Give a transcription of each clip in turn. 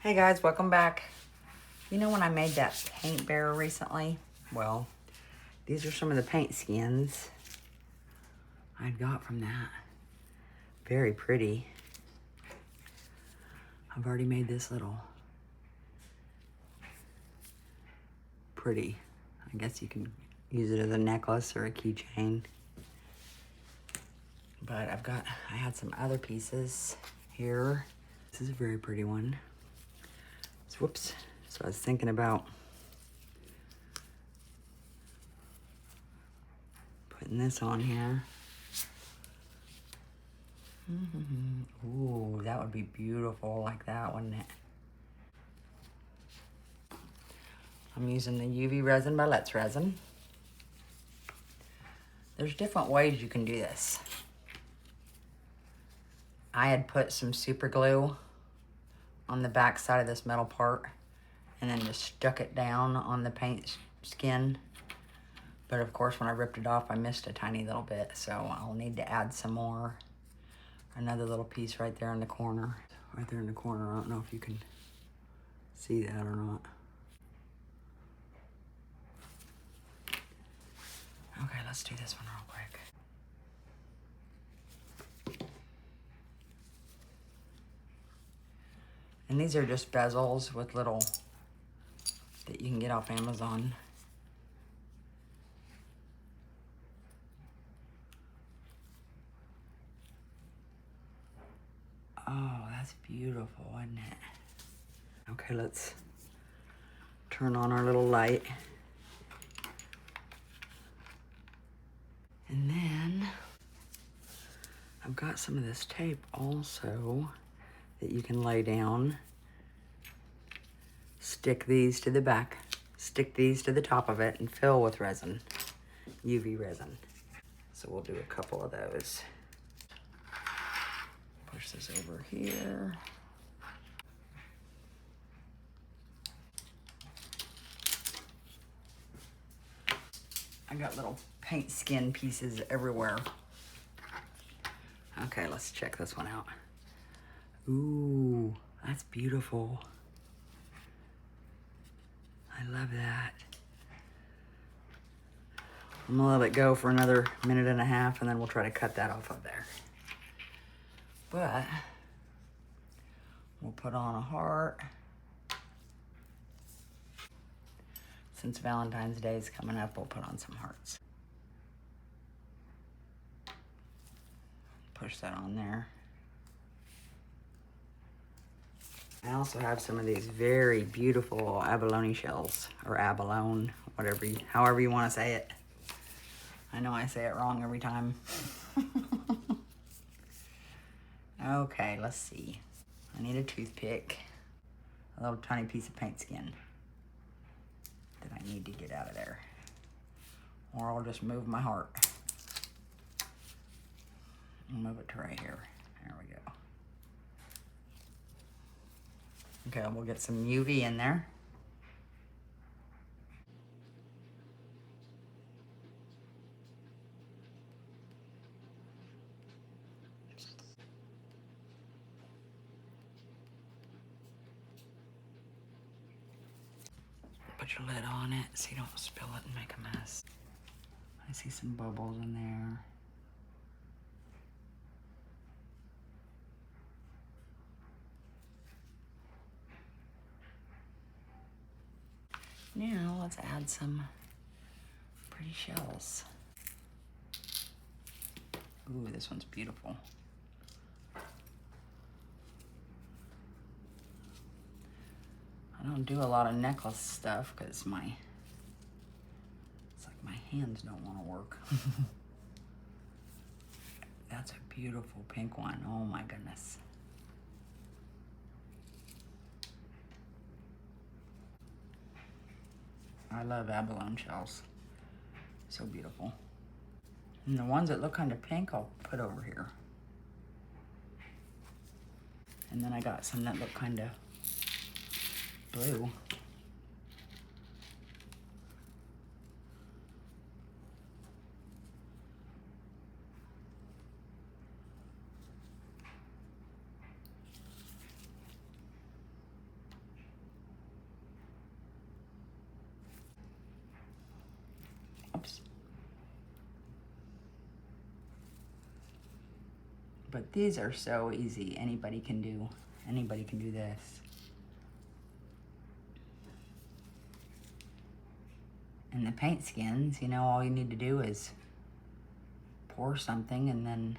Hey guys, welcome back. You know when I made that paint bear recently? Well, these are some of the paint skins I got from that. Very pretty. I've already made this little pretty. I guess you can use it as a necklace or a keychain. But I had some other pieces here. This is a very pretty one. So, whoops. So I was thinking about putting this on here. Ooh, that would be beautiful like that, wouldn't it? I'm using the UV resin by Let's Resin. There's different ways you can do this. I had put some super glue on the back side of this metal part and then just stuck it down on the paint skin. But of course, when I ripped it off, I missed a tiny little bit, so I'll need to add some more. Another little piece right there in the corner. Right there in the corner. I don't know if you can see that or not. Okay, let's do this one real quick. And these are just bezels with little, that you can get off Amazon. Oh, that's beautiful, isn't it? Okay, let's turn on our little light. And then I've got some of this tape also that you can lay down. Stick these to the back, stick these to the top of it and fill with resin, UV resin. So we'll do a couple of those. Push this over here. I got little paint skin pieces everywhere. Okay, let's check this one out. Ooh, that's beautiful. I love that. I'm gonna let it go for another minute and a half and then we'll try to cut that off of there. But we'll put on a heart. Since Valentine's Day is coming up, we'll put on some hearts. Push that on there. I also have some of these very beautiful abalone shells, or abalone, however you want to say it. I know I say it wrong every time. Okay, let's see. I need a toothpick, a little tiny piece of paint skin that I need to get out of there. Or I'll just move my heart. I'll move it to right here. There we go. Okay, we'll get some UV in there. Put your lid on it so you don't spill it and make a mess. I see some bubbles in there. Now let's add some pretty shells. Ooh, this one's beautiful. I don't do a lot of necklace stuff because it's like my hands don't want to work. That's a beautiful pink one. Oh my goodness. I love abalone shells. So beautiful. And the ones that look kind of pink, I'll put over here. And then I got some that look kind of blue. But these are so easy. Anybody can do this. And the paint skins, you know, all you need to do is pour something, and then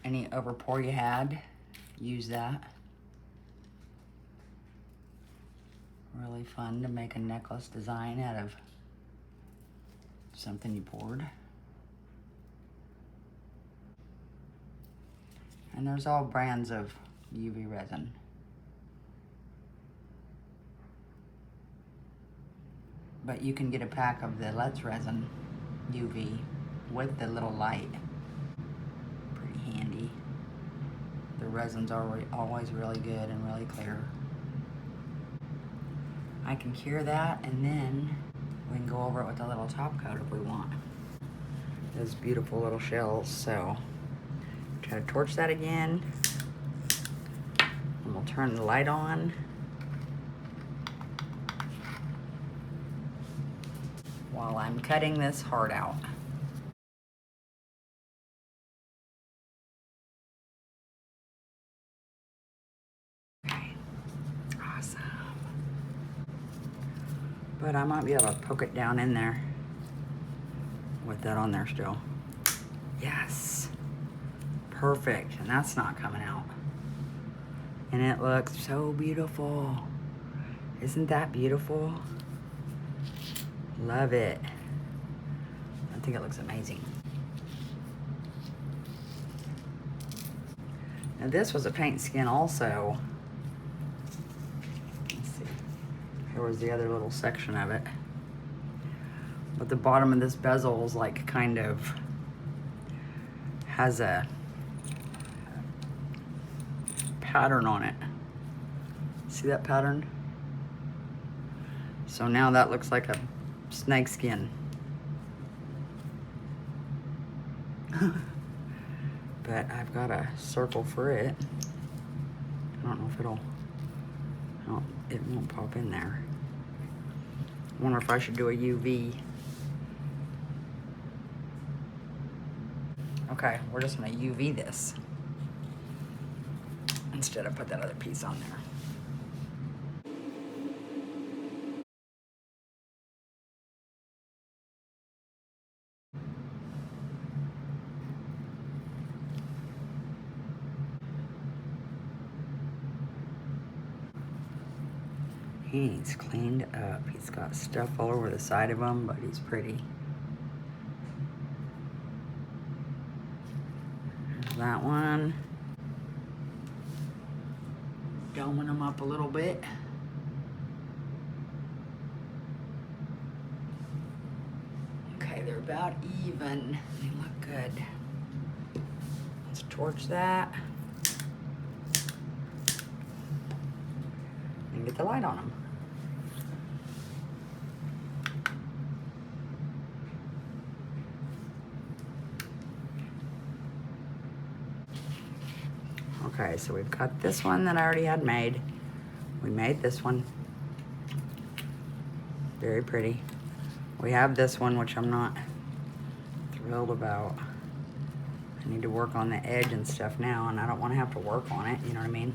any over pour you had, use that. Really fun to make a necklace design out of something you poured. And there's all brands of UV resin. But you can get a pack of the Let's Resin UV with the little light. Pretty handy. The resin's always really good and really clear. I can cure that, and then we can go over it with a little top coat if we want. Those beautiful little shells. So try to torch that again, and we'll turn the light on. While I'm cutting this heart out. Okay, awesome. But I might be able to poke it down in there with that on there still. Yes, perfect, and that's not coming out. And it looks so beautiful. Isn't that beautiful? Love it. I think it looks amazing. Now this was a paint skin also. Let's see. Here was the other little section of it. But the bottom of this bezel is like kind of has a pattern on it. See that pattern? So now that looks like a snake skin. But I've got a circle for it. I don't know if it won't pop in there. I wonder if I should do a UV. Okay, we're just gonna UV this instead of put that other piece on there. He needs cleaned up. He's got stuff all over the side of him, but he's pretty. There's that one. Doming them up a little bit. Okay, they're about even. They look good. Let's torch that. And get the light on them. Okay, so we've got this one that I already had made. We made this one. Very pretty. We have this one, which I'm not thrilled about. I need to work on the edge and stuff now, and I don't want to have to work on it, you know what I mean?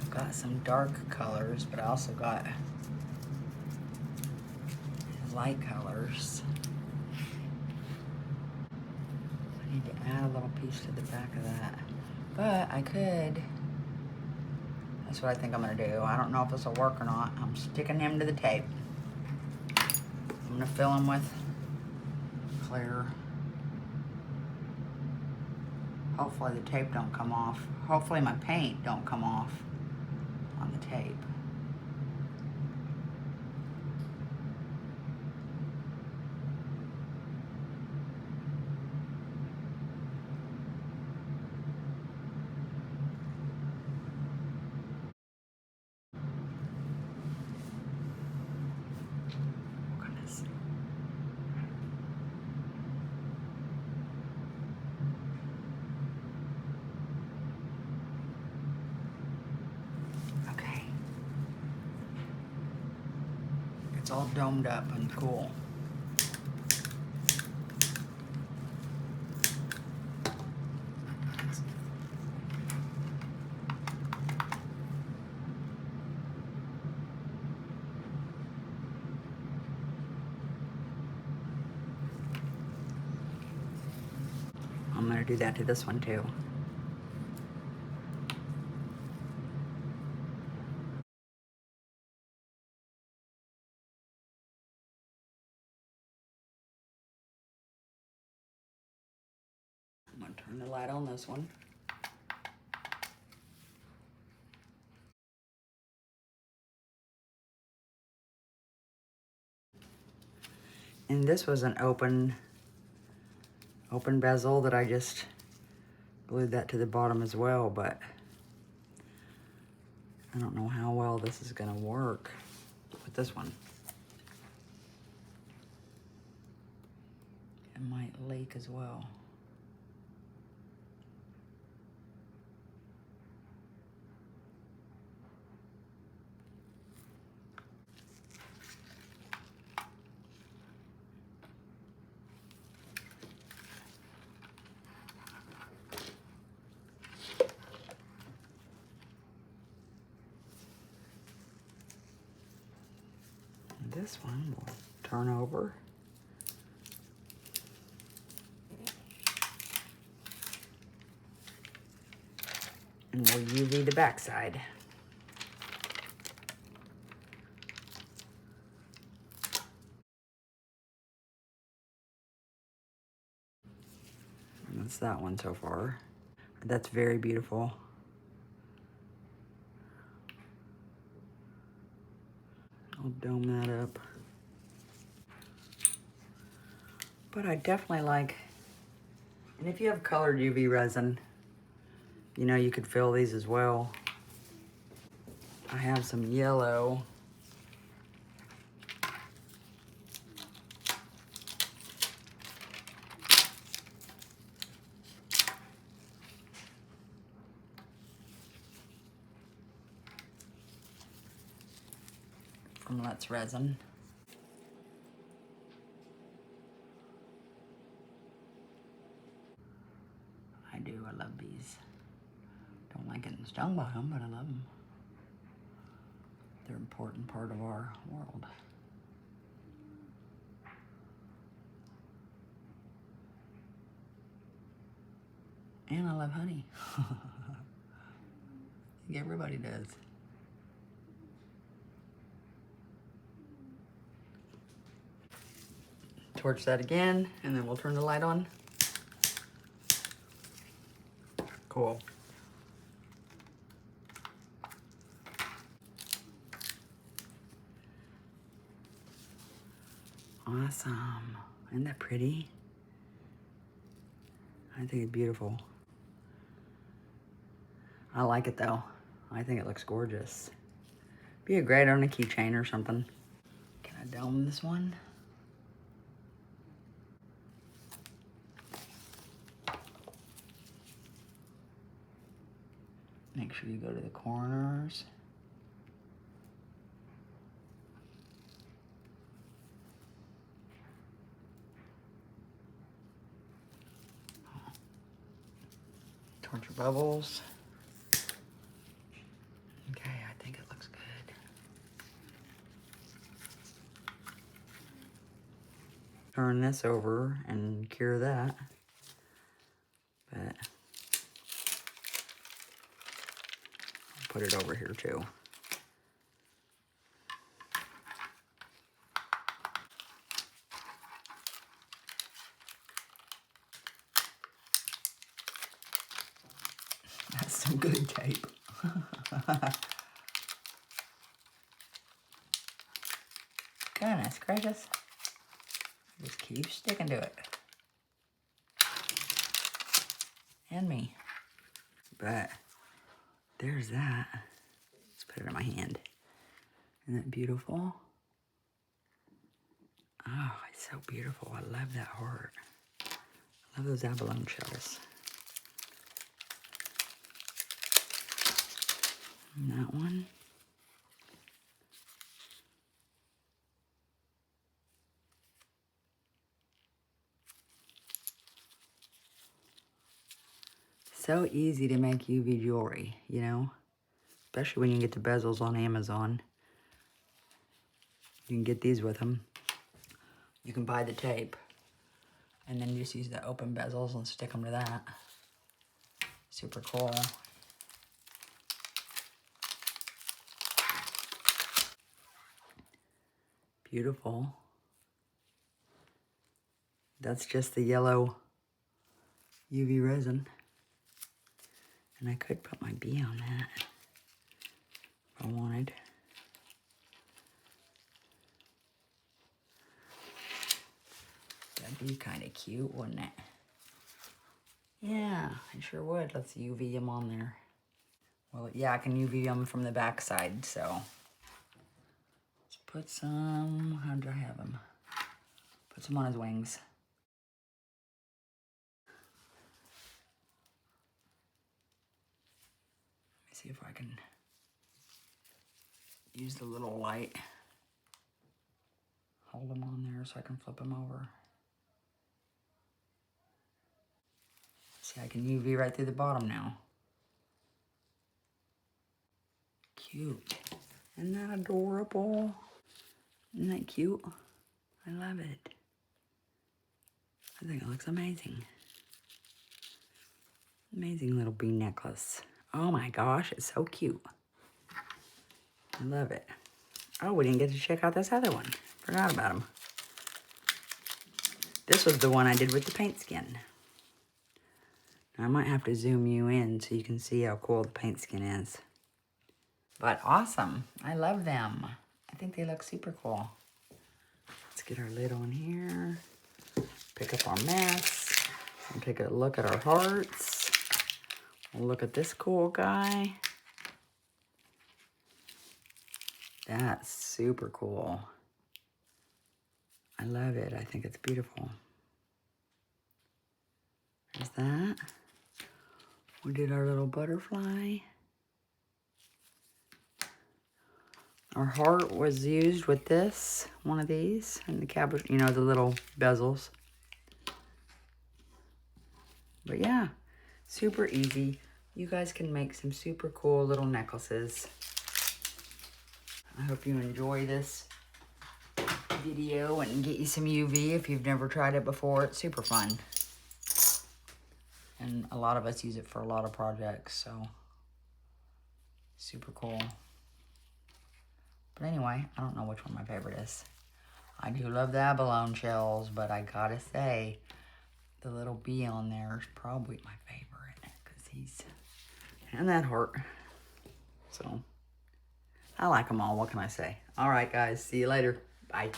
I've got some dark colors, but I also got light colors. I need to add a little piece to the back of that. But I could, that's what I think I'm gonna do. I don't know if this will work or not. I'm sticking him to the tape. I'm gonna fill him with clear. Hopefully the tape don't come off. Hopefully my paint don't come off on the tape. Goodness. Okay. It's all domed up and cool. do that to this one too. I'm gonna turn the light on this one. And this was an open bezel that I just glued that to the bottom as well, but I don't know how well this is gonna work with this one. It might leak as well. This one will turn over. And we'll UV the backside. And that's that one so far. That's very beautiful. I'll dome that up. But I definitely like, and if you have colored UV resin, you know, you could fill these as well. I have some yellow. From Let's Resin. I love these. Don't like getting stung by them, but I love them. They're an important part of our world. And I love honey. I think everybody does. Torch that again, and then we'll turn the light on. Cool. Awesome. Isn't that pretty? I think it's beautiful. I like it though. I think it looks gorgeous. Be a great on a keychain or something. Can I dome this one? Make sure you go to the corners. Torch your bubbles. Okay, I think it looks good. Turn this over and cure that. But I'll put it over here too. That's some good tape. Goodness gracious. Just keep sticking to it. And me. But there's that. Let's put it in my hand. Isn't that beautiful? Oh, it's so beautiful. I love that heart. I love those abalone shells. And that one. So easy to make UV jewelry, you know? Especially when you get the bezels on Amazon. You can get these with them. You can buy the tape. And then just use the open bezels and stick them to that. Super cool. Beautiful. That's just the yellow UV resin. And I could put my bee on that if I wanted. That'd be kind of cute, wouldn't it? Yeah, I sure would. Let's UV them on there. Well, yeah, I can UV them from the back side, so. Let's put some, how do I have him? Put some on his wings. Let me see if I can use the little light. Hold them on there so I can flip them over. See, I can UV right through the bottom now. Cute. Isn't that adorable? Isn't that cute? I love it. I think it looks amazing. Amazing little bee necklace. Oh my gosh, it's so cute. I love it. Oh, we didn't get to check out this other one. Forgot about him. This was the one I did with the paint skin. I might have to zoom you in so you can see how cool the paint skin is. But awesome. I love them. I think they look super cool. Let's get our lid on here. Pick up our mess. And take a look at our hearts. We'll look at this cool guy. That's super cool. I love it. I think it's beautiful. There's that. We did our little butterfly. Our heart was used with this, one of these, and the cabbage, you know, the little bezels. But yeah, super easy. You guys can make some super cool little necklaces. I hope you enjoy this video and get you some UV if you've never tried it before. It's super fun. And a lot of us use it for a lot of projects, so super cool. But anyway, I don't know which one my favorite is. I do love the abalone shells, but I gotta say, the little bee on there is probably my favorite because he's, and that heart. So, I like them all. What can I say? All right, guys. See you later. Bye.